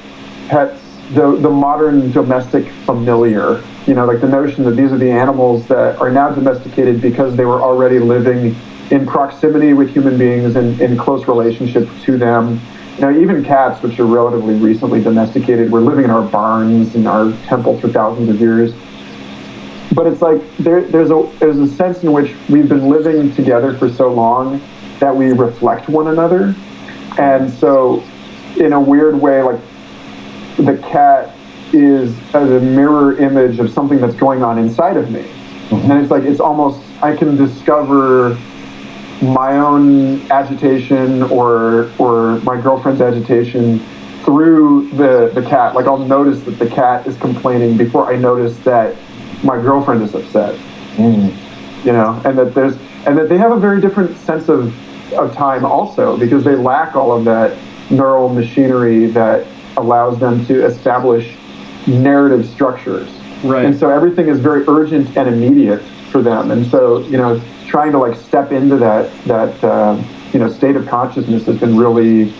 pets, the modern domestic familiar, the notion that these are the animals that are now domesticated because they were already living in proximity with human beings and in close relationship to them. Even cats, which are relatively recently domesticated, were living in our barns and our temples for thousands of years. But it's like there's a sense in which we've been living together for so long that we reflect one another. And so in a weird way, the cat is as a mirror image of something that's going on inside of me. Mm-hmm. And it's almost, I can discover my own agitation or my girlfriend's agitation through the cat. I'll notice that the cat is complaining before I notice that my girlfriend is upset. And that they have a very different sense of time also, because they lack all of that neural machinery that allows them to establish narrative structures. Right. And so everything is very urgent and immediate for them. And so, trying to step into that state of consciousness has been really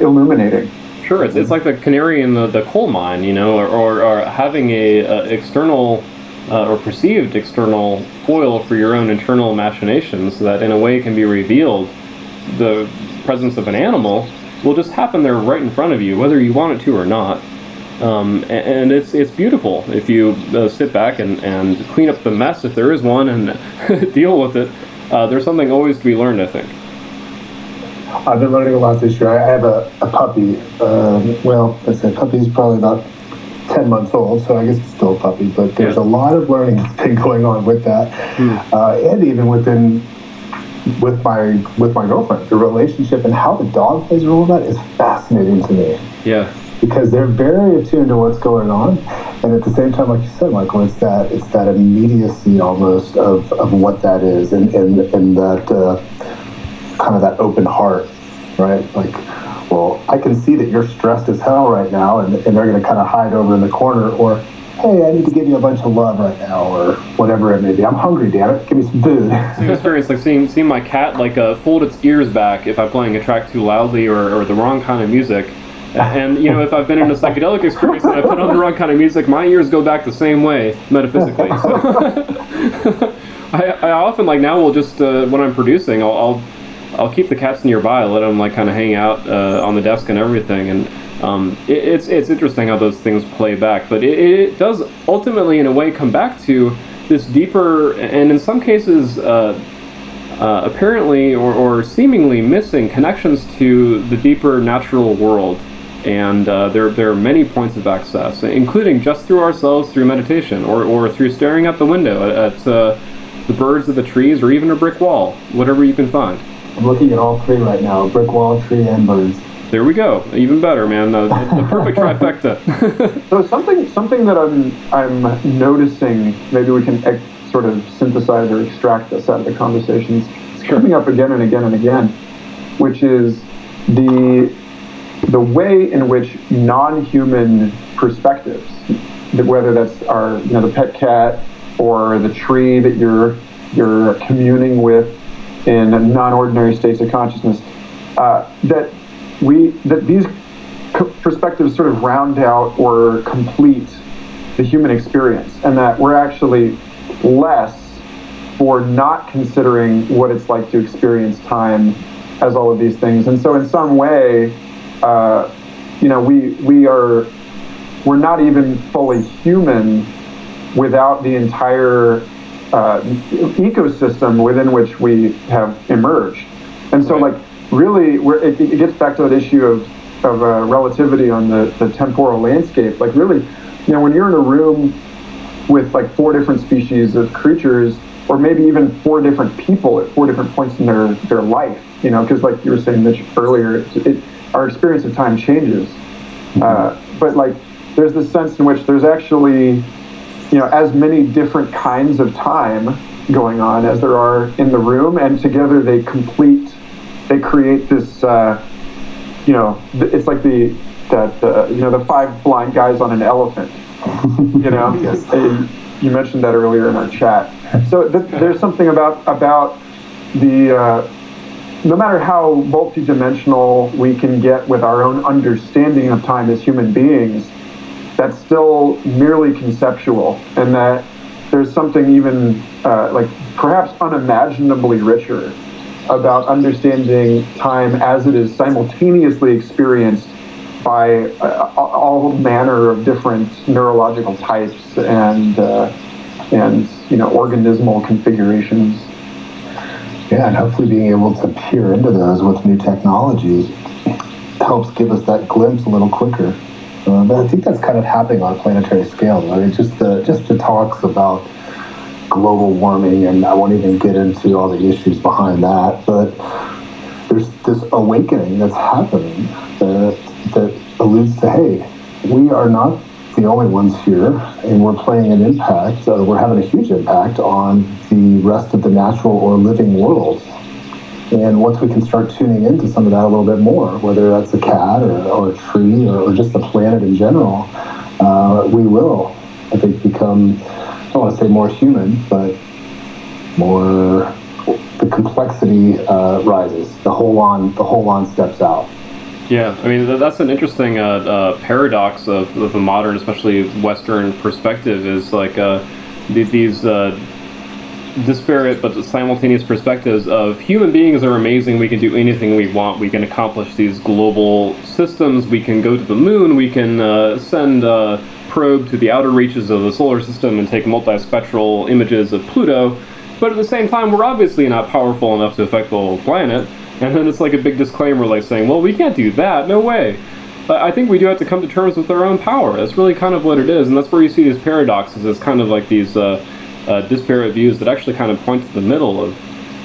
illuminating. Sure, it's like the canary in the coal mine, you know, or having a external or perceived external foil for your own internal machinations that in a way can be revealed. The presence of an animal will just happen there right in front of you, whether you want it to or not. And it's beautiful if you sit back and clean up the mess, if there is one, and deal with it. There's something always to be learned, I think. I've been learning a lot this year. I have a puppy. I said puppy's probably about 10 months old, so I guess it's still a puppy, but there's a lot of learning that's been going on with that. And even with my girlfriend, the relationship and how the dog plays a role in that is fascinating to me. Yeah. Because they're very attuned to what's going on, and at the same time, like you said, Michael, it's that immediacy almost of what that is, and that kind of that open heart, right? It's like, well, I can see that you're stressed as hell right now, and they're going to kind of hide over in the corner, or hey, I need to give you a bunch of love right now, or whatever it may be. I'm hungry, damn it, give me some food. Same experience, like seeing my cat like fold its ears back if I'm playing a track too loudly or the wrong kind of music. And, you know, if I've been in a psychedelic experience and I put on the wrong kind of music, my ears go back the same way, metaphysically. So I often, like, now will just, when I'm producing, I'll keep the cats nearby, let them, like, kind of hang out on the desk and everything. And it's interesting how those things play back. But it does ultimately, in a way, come back to this deeper, and in some cases, apparently or seemingly missing connections to the deeper natural world. And there are many points of access, including just through ourselves, through meditation, or through staring out the window at the birds of the trees, or even a brick wall, whatever you can find. I'm looking at all three right now, brick wall, tree, and birds. There we go. Even better, man. The perfect trifecta. So something that I'm noticing, maybe we can sort of synthesize or extract this out of the conversations. It's coming up again and again and again, which is the way in which non-human perspectives, whether that's our, you know, the pet cat or the tree that you're communing with in non-ordinary states of consciousness, that these perspectives sort of round out or complete the human experience, and that we're actually less for not considering what it's like to experience time as all of these things. And so in some way, you know, we're not even fully human without the entire ecosystem within which we have emerged. And so, like, really, it gets back to that issue of relativity on the temporal landscape. Like, really, you know, when you're in a room with like 4 different species of creatures, or maybe even 4 different people at 4 different points in their life, you know, because like you were saying, Mitch, earlier, our experience of time changes. But like, there's this sense in which there's actually, you know, as many different kinds of time going on as there are in the room, and together they create this, you know, it's like the 5 blind guys on an elephant, you know. Yes. You mentioned that earlier in our chat. So there's something about the, no matter how multidimensional we can get with our own understanding of time as human beings, that's still merely conceptual, and that there's something even like perhaps unimaginably richer about understanding time as it is simultaneously experienced by all manner of different neurological types and you know, organismal configurations. Yeah, and hopefully being able to peer into those with new technologies helps give us that glimpse a little quicker. But I think that's kind of happening on a planetary scale. I mean, just the talks about global warming, and I won't even get into all the issues behind that, but there's this awakening that's happening that alludes to, hey, we are not the only ones here, and we're playing an impact, we're having a huge impact on the rest of the natural or living world. And once we can start tuning into some of that a little bit more, whether that's a cat or a tree or just the planet in general, we will, I think, become, I don't want to say more human, but more, the complexity rises. The whole on steps out. Yeah, I mean that's an interesting paradox of a modern, especially Western perspective. Is like these disparate but simultaneous perspectives of human beings are amazing. We can do anything we want. We can accomplish these global systems. We can go to the moon. We can send a probe to the outer reaches of the solar system and take multispectral images of Pluto. But at the same time, we're obviously not powerful enough to affect the whole planet. And then it's like a big disclaimer, like saying, well, we can't do that. No way. But I think we do have to come to terms with our own power. That's really kind of what it is. And that's where you see these paradoxes as kind of like these disparate views that actually kind of point to the middle of,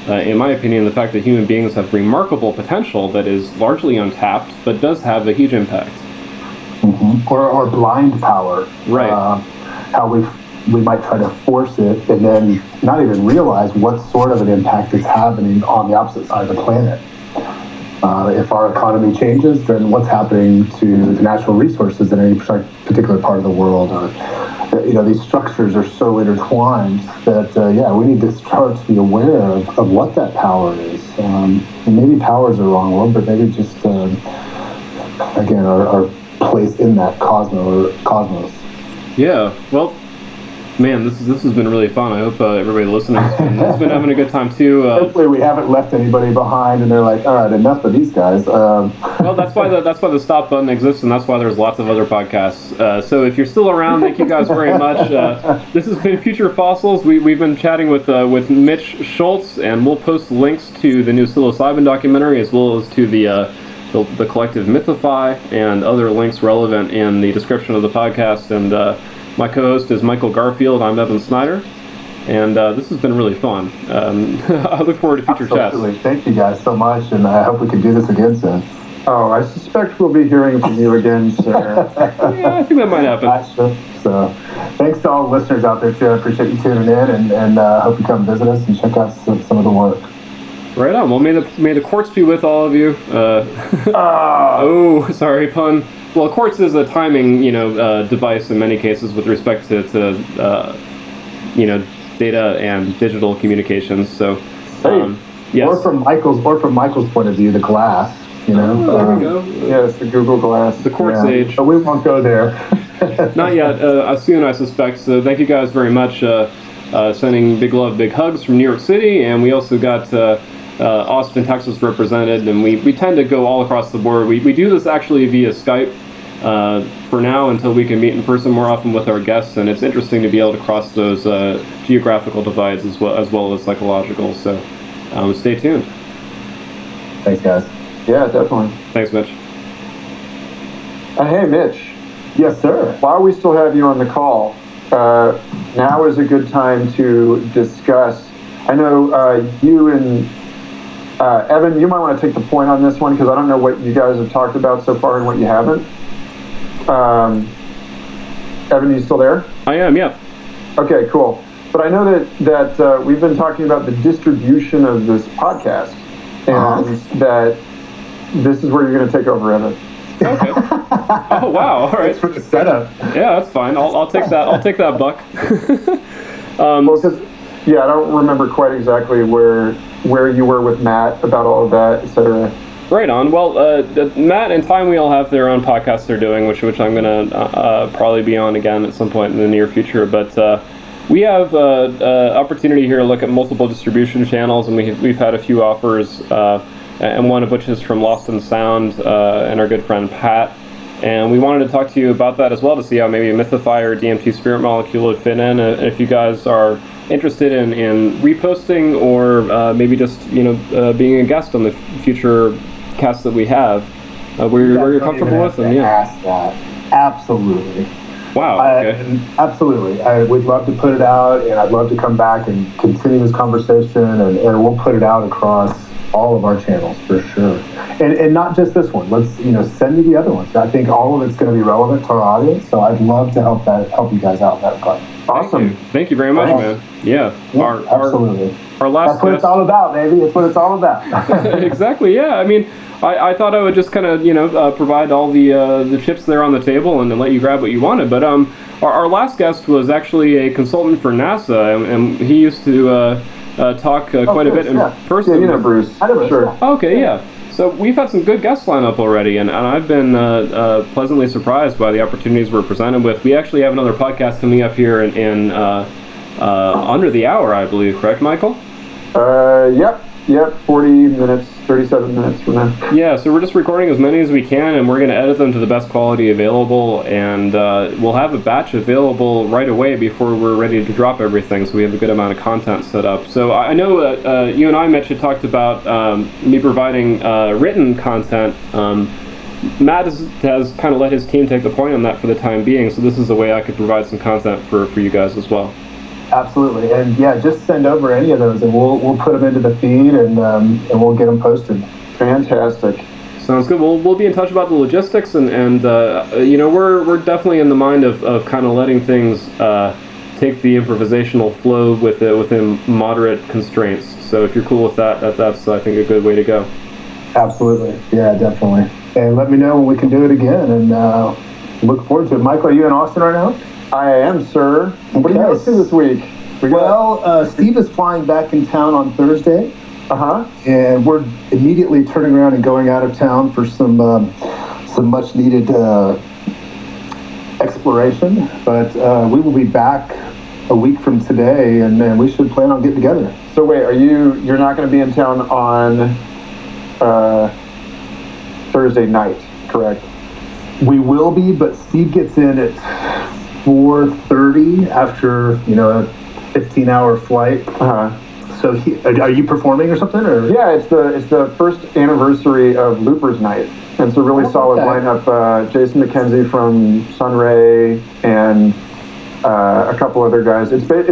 in my opinion, the fact that human beings have remarkable potential that is largely untapped, but does have a huge impact. Mm-hmm. Or blind power. Right. How we might try to force it and then not even realize what sort of an impact it's having on the opposite side of the planet. If our economy changes, then what's happening to the natural resources in any particular part of the world? These structures are so intertwined that, we need to start to be aware of what that power is. And maybe power is the wrong word, but maybe just, again, our place in that cosmos. Yeah, well, man, this has been really fun. I hope everybody listening has been having a good time too. Hopefully, we haven't left anybody behind, and they're like, "All right, enough of these guys." Well, that's why the stop button exists, and that's why there's lots of other podcasts. So if you're still around, thank you guys very much. This has been Future Fossils. We've been chatting with Mitch Schultz, and we'll post links to the new Psilocybin documentary as well as to the collective Mythify and other links relevant in the description of the podcast. And my co-host is Michael Garfield. I'm Evan Snyder, and this has been really fun. I look forward to future Absolutely. chats. Thank you guys so much, and I hope we can do this again soon. Oh, I suspect we'll be hearing from you again soon. Yeah, I think that might happen. So, thanks to all the listeners out there too. I appreciate you tuning in, and hope you come visit us and check out some of the work. Right on. Well, may the quartz be with all of you. Oh, sorry, pun. Well, quartz is a timing, device in many cases with respect to data and digital communications. So, yes. Or from Michael's point of view, the glass. There we go. Yes, the Google Glass. The quartz age. But we won't go there. Not yet. Soon, I suspect. So, thank you guys very much. Sending big love, big hugs from New York City, and we also got Austin, Texas represented, and we tend to go all across the board. We do this actually via Skype for now until we can meet in person more often with our guests, and it's interesting to be able to cross those geographical divides as well as psychological. So stay tuned. Thanks, guys. Yeah, definitely. Thanks, Mitch. And hey, Mitch. Yes, sir. While we still have you on the call, now is a good time to discuss. I know you and Evan, you might want to take the point on this one because I don't know what you guys have talked about so far and what you haven't. Evan, are you still there? I am, yeah. Okay, cool. But I know that we've been talking about the distribution of this podcast, and that this is where you're going to take over, Evan. Okay. Oh wow! All right. Thanks for the setup. Yeah, that's fine. I'll take that. I'll take that, buck. Well, because I don't remember quite exactly where you were with Matt about all of that, etc. Right on. Well, Matt and Time Wheel have their own podcasts they're doing, which I'm gonna probably be on again at some point in the near future. But we have opportunity here to look at multiple distribution channels, and we've had a few offers. And one of which is from Lost in Sound and our good friend Pat. And we wanted to talk to you about that as well to see how maybe a Mythify or DMT Spirit Molecule would fit in. If you guys are interested in reposting or maybe just being a guest on the future casts that we have, where you're comfortable with them. Ask that. Absolutely. Wow. Okay. Absolutely. I would love to put it out, and I'd love to come back and continue this conversation, and we'll put it out across all of our channels for sure, and not just this one. Let's send me the other ones. I think all of it's going to be relevant to our audience, so I'd love to help you guys out in that regard. Awesome. Thank you very much, man. Yeah. Absolutely. Our last. That's what it's all about, baby. It's what it's all about. Exactly. Yeah. I mean, I thought I would just kind of provide all the chips there on the table and then let you grab what you wanted. But our last guest was actually a consultant for NASA, and he used to. Talk quite a bit in person. Yeah, Bruce. Sure. Okay, yeah. So we've had some good guests line up already, and I've been pleasantly surprised by the opportunities we're presented with. We actually have another podcast coming up here in under the hour, I believe. Correct, Michael? Yep. 40 minutes, 37 minutes from now. Yeah, so we're just recording as many as we can, and we're going to edit them to the best quality available, and we'll have a batch available right away before we're ready to drop everything, so we have a good amount of content set up. So I know you and I, Mitch, had talked about me providing written content. Matt has kind of let his team take the point on that for the time being, so this is a way I could provide some content for you guys as well. Absolutely, and yeah, just send over any of those, and we'll put them into the feed, and we'll get them posted. Fantastic. Sounds good. We'll be in touch about the logistics, and you know, we're definitely in the mind of kind of letting things take the improvisational flow within moderate constraints. So if you're cool with that, that's I think a good way to go. Absolutely, yeah, definitely. And let me know when we can do it again, and look forward to it. Michael, are you in Austin right now? I am, sir. What are you up to this week? Steve is flying back in town on Thursday. Uh-huh. And we're immediately turning around and going out of town for some much needed exploration. But we will be back a week from today, and we should plan on getting together. So wait, you're not going to be in town on Thursday night, correct? We will be, but Steve gets in at 4:30 after, a 15-hour flight. So are you performing or something? Or? Yeah, it's the first anniversary of Loopers Night, and it's a really solid lineup. Jason McKenzie from Sunray and a couple other guys. It's very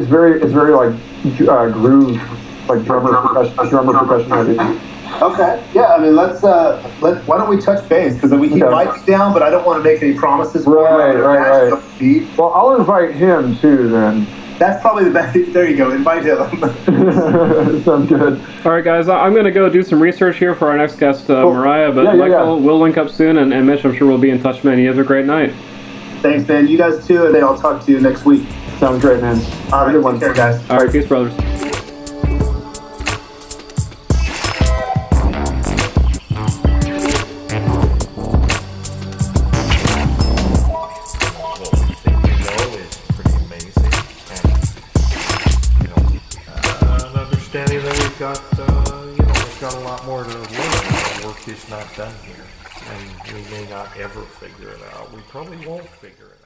like groove, like drummer percussion heavy. Okay. Yeah. I mean, let's why don't we touch base, because he might be down, but I don't want to make any promises. Right. Well, I'll invite him too then. That's probably the best. There you go. Invite him. Sounds good. All right, guys. I'm going to go do some research here for our next guest, Mariah. But Michael, we'll link up soon, and Mitch, I'm sure we'll be in touch, man. You have a great night. Thanks, man. You guys too, and then I'll talk to you next week. Sounds great, man. All right. Take care, guys. All right. Peace, brothers. Not done here, and we may not ever figure it out. We probably won't figure it out.